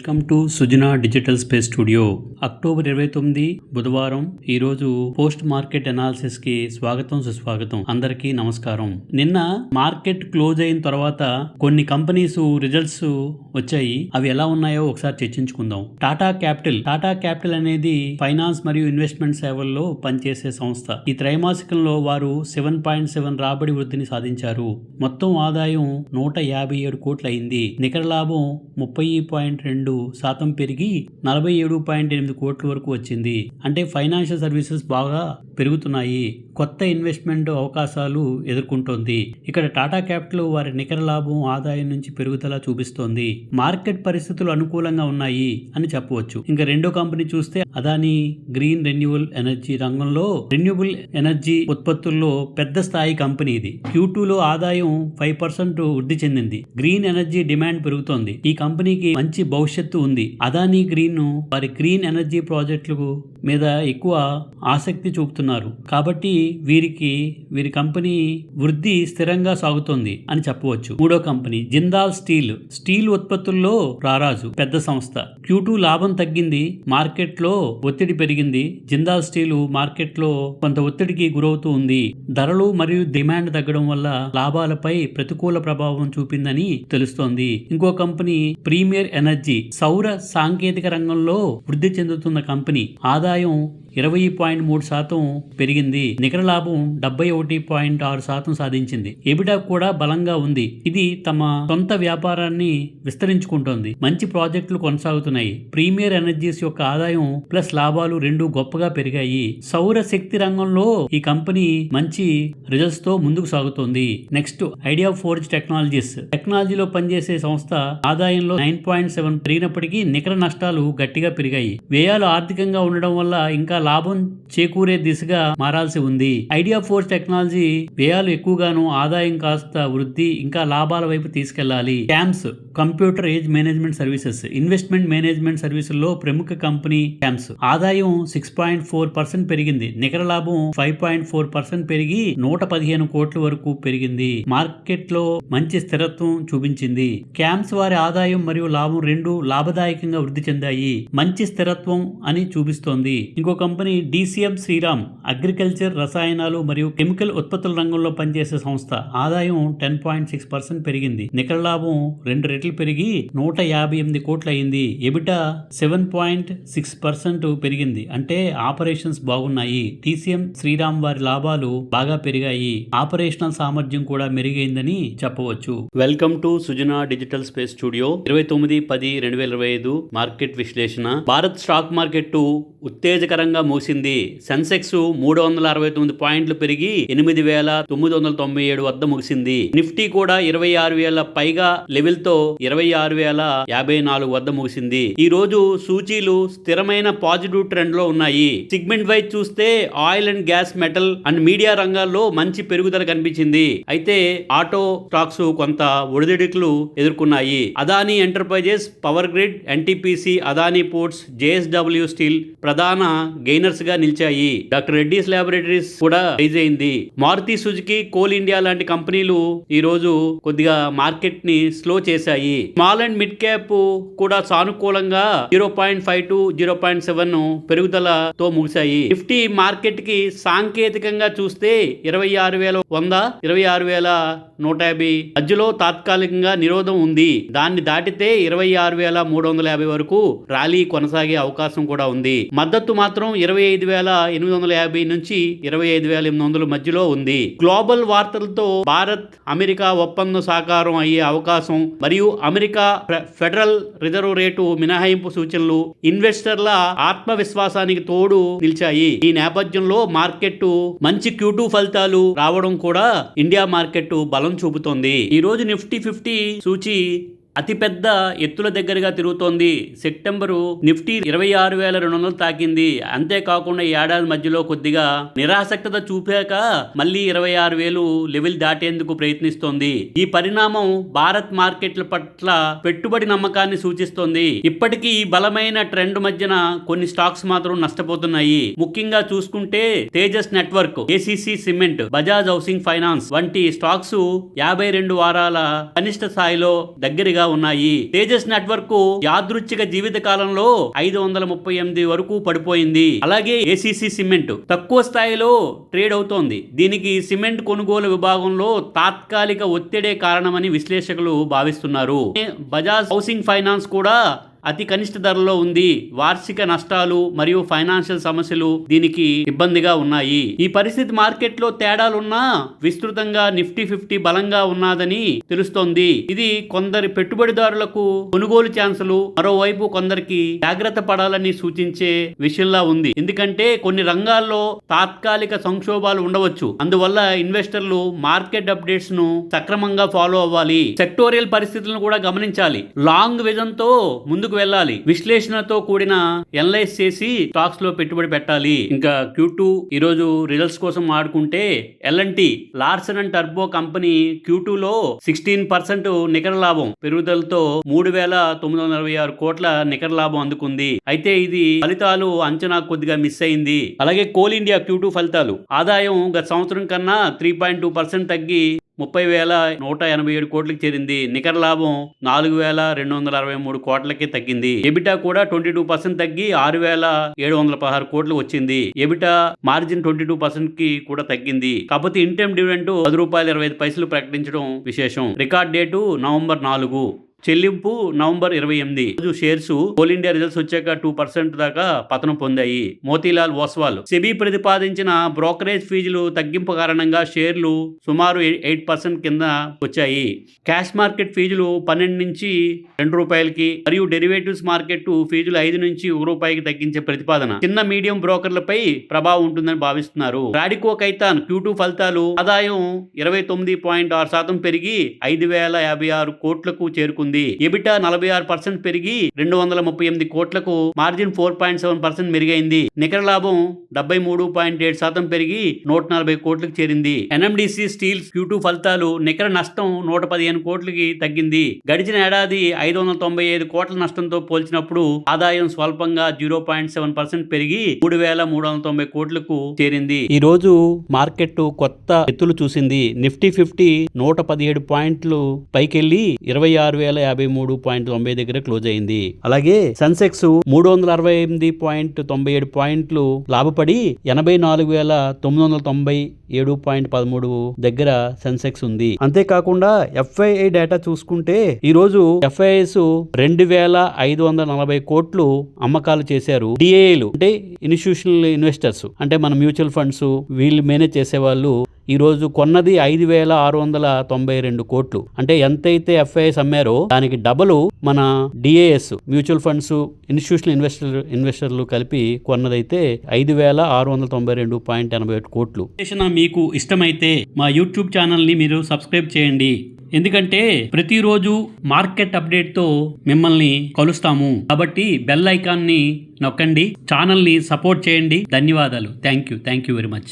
Welcome to Sujana digital space studio. October 29 బుధవారం. ఈరోజు post market analysis కి స్వాగతం, సుస్వాగతం. అందరికీ నమస్కారం. నిన్న మార్కెట్ క్లోజ్ అయిన తర్వాత కొన్ని కంపెనీస్ రిజల్ట్స్ వచ్చాయి. అవి ఎలా ఉన్నాయో ఒకసారి చర్చించుకుందాం. టాటా క్యాపిటల్ అనేది ఫైనాన్స్ మరియు ఇన్వెస్ట్మెంట్ సేవల్లో పనిచేసే సంస్థ. ఈ త్రైమాసికంలో వారు 7.7 రాబడి వృద్ధిని సాధించారు. మొత్తం ఆదాయం 157 కోట్లు అయింది. నికర లాభం 30.2% పెరిగి 47.8 కోట్ల వరకు వచ్చింది. అంటే ఫైనాన్షియల్ సర్వీసెస్ బాగా పెరుగుతున్నాయి. కొత్త ఇన్వెస్ట్మెంట్ అవకాశాలు ఎదుర్కొంటోంది. ఇక్కడ టాటా క్యాపిటల్ వారి నికర లాభం ఆదాయం నుంచి పెరుగుదల చూపిస్తోంది. మార్కెట్ పరిస్థితులు అనుకూలంగా ఉన్నాయి అని చెప్పవచ్చు. ఇంకా రెండో కంపెనీ చూస్తే అదానీ గ్రీన్ రెన్యూవల్ ఎనర్జీ రంగంలో రెన్యూవబుల్ ఎనర్జీ ఉత్పత్తుల్లో పెద్ద స్థాయి కంపెనీ ఇది. Q2లో ఆదాయం 5% వృద్ధి చెందింది. గ్రీన్ ఎనర్జీ డిమాండ్ పెరుగుతోంది. ఈ కంపెనీకి మంచి భవిష్యత్తు ఉంది. అదానీ గ్రీన్ వారి గ్రీన్ ఎనర్జీ ప్రాజెక్టులకు మీద ఎక్కువ ఆసక్తి చూపుతున్నారు. కాబట్టి వీరి కంపెనీ వృద్ధి స్థిరంగా సాగుతోంది అని చెప్పవచ్చు. మూడో కంపెనీ జిందాల్ స్టీల్ ఉత్పత్తుల్లో రారాజు పెద్ద సంస్థ. Q2 లాభం తగ్గింది. మార్కెట్ లో ఒత్తిడి పెరిగింది. జిందాల్ స్టీల్ మార్కెట్ లో కొంత ఒత్తిడికి గురవుతూ ఉంది. ధరలు మరియు డిమాండ్ తగ్గడం వల్ల లాభాలపై ప్రతికూల ప్రభావం చూపిందని తెలుస్తోంది. ఇంకో కంపెనీ ప్రీమియర్ ఎనర్జీ సౌర సాంకేతిక రంగంలో వృద్ధి చెందుతున్న కంపెనీ. ఆదాయం 20.3% పెరిగింది. నికర లాభం 71.6% సాధించింది. ఎబిటా కూడా బలంగా ఉంది. ఇది తమ సొంత వ్యాపారాన్ని విస్తరించుకుంటోంది. మంచి ప్రాజెక్టులు కొనసాగుతున్నాయి. ప్రీమియర్ ఎనర్జీస్ యొక్క ఆదాయం ప్లస్ లాభాలు రెండు గొప్పగా పెరిగాయి. సౌర శక్తి రంగంలో ఈ కంపెనీ మంచి రిజల్ట్స్ తో ముందుకు సాగుతోంది. నెక్స్ట్ ఐడియా ఫోర్జ్ టెక్నాలజీలో పనిచేసే సంస్థ. ఆదాయంలో 9.7 పెరిగినప్పటికీ నికర నష్టాలు గట్టిగా పెరిగాయి. వ్యయాలు ఆర్థికంగా ఉండడం వల్ల ఇంకా లాభం చేకూరే దిశగా మారాల్సి ఉంది. ఐడియా ఫోర్స్ టెక్నాలజీ వ్యయాలు ఎక్కువగాను, ఆదాయం కాస్త వృద్ధి ఇంకా లాభాల వైపు తీసుకెళ్లాలి. CAMS computer age management services investment management సర్వీసుల్లో ప్రముఖ కంపెనీ క్యామ్స్. ఆదాయం 6.4% పెరిగింది. నికర లాభం 5.4% పెరిగి 115 కోట్ల వరకు పెరిగింది. మార్కెట్ లో మంచి స్థిరత్వం చూపించింది. క్యామ్స్ వారి ఆదాయం మరియు లాభం రెండు లాభదాయకంగా వృద్ధి చెందాయి. మంచి స్థిరత్వం అని చూపిస్తోంది. ఇంకో కంపెనీ DCM శ్రీరామ్ అగ్రికల్చర్, రసాయనాలు మరియు కెమికల్ ఉత్పత్తుల రంగంలో పనిచేసే సంస్థ. ఆదాయం 10.6% పెరిగింది. నికర లాభం 2 రెట్లు పెరిగి 158 కోట్లు అయింది. ఎబిటా 7.6% పెరిగింది. అంటే ఆపరేషన్స్ బాగున్నాయి. DCM శ్రీరామ్ వారి లాభాలు బాగా పెరిగాయి. ఆపరేషనల్ సామర్థ్యం కూడా మెరుగైందని చెప్పవచ్చు. Welcome to Sujana digital space studio. 29/10/2025 market విశ్లేషణ. భారత్ స్టాక్ మార్కెట్ ఉత్తేజకరంగా ముగిసింది. సెన్సెక్స్ 369 పాయింట్లు పెరిగి 8,997 వద్ద ముగిసింది. నిఫ్టీ కూడా 26,000 పైగా లెవెల్ తో 26,054 వద్ద ముగిసింది. ఈ రోజు సూచీలు స్థిరమైన పాజిటివ్ ట్రెండ్ లో ఉన్నాయి. సిగ్మెంట్ వైజ్ చూస్తే oil and gas, metal and media రంగాల్లో మంచి పెరుగుదల కనిపించింది. అయితే ఆటో స్టాక్స్ కొంత ఒడిదుడుకులు ఎదుర్కొన్నాయి. Adani enterprises, power grid, NTPC, Adani ports, JSW steel ప్రధాన గెయినర్స్ గా నిలిచాయి. డాక్టర్ రెడ్డీస్ ల్యాబొరేటరీస్ కూడా రైజ్ అయింది. మారుతి సుజుకి, కోల్ ఇండియా లాంటి కంపెనీలు ఈ రోజు కొద్దిగా మార్కెట్ ని స్లో చేశాయి. స్మాల్ అండ్ మిడ్ క్యాప్ కూడా సానుకూలంగా 0.5 to 0.7 పెరుగుదలతో ముగిశాయి. నిఫ్టీ మార్కెట్ కి సాంకేతికంగా చూస్తే 26,100, 26,150 మధ్యలో తాత్కాలికంగా నిరోధం ఉంది. దాన్ని దాటితే 26,350 వరకు ర్యాలీ కొనసాగే అవకాశం కూడా ఉంది. మద్దతు మాత్రం 25,850 నుంచి 25,800 మధ్యలో ఉంది. గ్లోబల్ వార్తలతో భారత్ అమెరికా ఒప్పందం సాకారం అయ్యే అవకాశం మరియు అమెరికా ఫెడరల్ రిజర్వ్ రేటు మినహాయింపు సూచనలు ఇన్వెస్టర్ల ఆత్మవిశ్వాసానికి తోడు నిలిచాయి. ఈ నేపథ్యంలో మార్కెట్ మంచి Q2 ఫలితాలు రావడం కూడా ఇండియా మార్కెట్ బలం చూపుతోంది. ఈ రోజు నిఫ్టీ 50 సూచి అతిపెద్ద ఎత్తుల దగ్గరగా తిరుగుతోంది. సెప్టెంబరు నిఫ్టీ 26,200 తాకింది. అంతేకాకుండా ఈ ఏడాది మధ్యలో కొద్దిగా నిరాసక్తత చూపాక మళ్ళీ 26,000 లెవెల్ దాటేందుకు ప్రయత్నిస్తోంది. ఈ పరిణామం భారత్ మార్కెట్ల పట్ల పెట్టుబడి నమ్మకాన్ని సూచిస్తోంది. ఇప్పటికీ ఈ బలమైన ట్రెండ్ మధ్యన కొన్ని స్టాక్స్ మాత్రం నష్టపోతున్నాయి. ముఖ్యంగా చూసుకుంటే Tejas network, ACC cement, Bajaj housing finance వంటి స్టాక్స్ 52 వారాల కనిష్ట స్థాయిలో దగ్గరగా ఇబ్బందిగా ఉన్నాయి. తేజస్ నెట్వర్క్ యాదృచ్ఛిక జీవిత కాలంలో 538 వరకు పడిపోయింది. అలాగే ఏసీసీ సిమెంట్ తక్కువ స్థాయిలో ట్రేడ్ అవుతోంది. దీనికి సిమెంట్ కొనుగోలు విభాగంలో తాత్కాలిక ఒత్తిడే కారణమని విశ్లేషకులు భావిస్తున్నారు. బజాజ్ హౌసింగ్ ఫైనాన్స్ కూడా అతి కనిష్ట ధరలో ఉంది. వార్షిక నష్టాలు మరియు ఫైనాన్షియల్ సమస్యలు దీనికి ఇబ్బందిగా ఉన్నాయి. ఈ పరిస్థితి మార్కెట్లో తేడాలున్నా విస్తృతంగా నిఫ్టీ 50 బలంగా ఉన్నదని తెలుస్తోంది. ఇది కొందరి పెట్టుబడిదారులకు కొనుగోలు ఛాన్సులు, మరోవైపు కొందరికి జాగ్రత్త పడాలని సూచించే విషయంలా ఉంది. ఎందుకంటే కొన్ని రంగాల్లో తాత్కాలిక సంక్షోభాలు ఉండవచ్చు. అందువల్ల ఇన్వెస్టర్లు మార్కెట్ అప్డేట్స్ ను సక్రమంగా ఫాలో అవ్వాలి. సెక్టోరియల్ పరిస్థితులను కూడా గమనించాలి. లాంగ్ విజన్ తో ముందుకు వెళ్ళాలి. విశ్లేషణతో కూడిన ఎనలైజ్ చేసి స్టాక్స్ లో పెట్టుబడి పెట్టాలి. ఇంకా Q2 ఈరోజు రిజల్ట్స్ కోసం ఆడుకుంటే L&T Larson and turbo company Q2 లో 16% నికర లాభం పెరుగుదలతో 3,946 కోట్ల నికర లాభం అందుకుంది. అయితే ఇది ఫలితాలు అంచనా కొద్దిగా మిస్ అయింది. అలాగే కోల్ ఇండియా Q2 ఫలితాలు ఆదాయం గత సంవత్సరం కన్నా 3.2% తగ్గి 30,187 కోట్లకి చేరింది. నికర లాభం 4,263 కోట్లకి తగ్గింది. ఎబిటా కూడా 22% తగ్గి 6,716 కోట్లు వచ్చింది. ఎబిటా మార్జిన్ 22% కి కూడా తగ్గింది. కాకపోతే ఇంటర్మ్ డివిడెండ్ ₹10.25 ప్రకటించడం విశేషం. Record date November 4. చెల్లింపు నవంబర్ 28. రోజు షేర్స్ కోల్ ఇండియా రిజల్ట్స్ వచ్చాక 2% దాకా పతనం పొందాయి. మోతీలాల్ ఓస్వాల్ సెబీ ప్రతిపాదించిన బ్రోకరేజ్ ఫీజులు తగ్గింపు కారణంగా షేర్లు సుమారు 8% కింద వచ్చాయి. క్యాష్ మార్కెట్ ఫీజులు 12 నుంచి ₹2 మరియు డెరివేటివ్స్ మార్కెట్ ఫీజులు 5 నుంచి ₹1 తగ్గించే ప్రతిపాదన చిన్న మీడియం బ్రోకర్లపై ప్రభావం ఉంటుందని భావిస్తున్నారు. రాడికో ఖైతాన్ Q2 ఫలితాలు ఆదాయం 29.6% పెరిగి 5,056 కోట్లకు చేరుకుంది. ఎబిటా 46% పెరిగి 238 కోట్లకు, మార్జిన్ 4.7% మెరుగైంది. నికర లాభం 73.7% పెరిగి 140 కోట్లకు చేరింది. NMDC స్టీల్స్ Q2 ఫలితాలు నికర నష్టం 115 కోట్లకి తగ్గింది. గడిచిన ఏడాది 595 కోట్ల నష్టంతో పోల్చినప్పుడు ఆదాయం స్వల్పంగా 0.7% పెరిగి 3,390 కోట్లకు చేరింది. ఈ రోజు మార్కెట్ కొత్త ఎత్తులు చూసింది. నిఫ్టీ 50 117 పాయింట్లు పైకెళ్లి 26,053.90 దగ్గర క్లోజ్ అయింది. అలాగే సెన్సెక్స్ 368.97 పాయింట్లు లాభపడి 84,997.13 దగ్గర సెన్సెక్స్ ఉంది. అంతేకాకుండా FII డేటా చూసుకుంటే ఈ రోజు FIIs 2,540 కోట్లు అమ్మకాలు చేశారు. DAలు అంటే ఇన్స్టిట్యూషనల్ ఇన్వెస్టర్స్, అంటే మన మ్యూచువల్ ఫండ్స్ వీళ్ళు మేనేజ్ చేసేవాళ్ళు ఈ రోజు కొన్నది 5,692 కోట్లు. అంటే ఎంతైతే FIIs అమ్మారో దానికి డబుల్ మన DAS మ్యూచువల్ ఫండ్స్ ఇన్స్టిట్యూషనల్ ఇన్వెస్టర్లు కలిపి కొన్నదైతే 5,692.81 కోట్లు. మీకు ఇష్టమైతే మా యూట్యూబ్ ఛానల్ ని మీరు సబ్స్క్రైబ్ చేయండి. ఎందుకంటే ప్రతిరోజు మార్కెట్ అప్డేట్ తో మిమ్మల్ని కలుస్తాము. కాబట్టి బెల్ ఐకాన్ ని నొక్కండి, ఛానల్ ని సపోర్ట్ చేయండి. ధన్యవాదాలు. Thank you very much.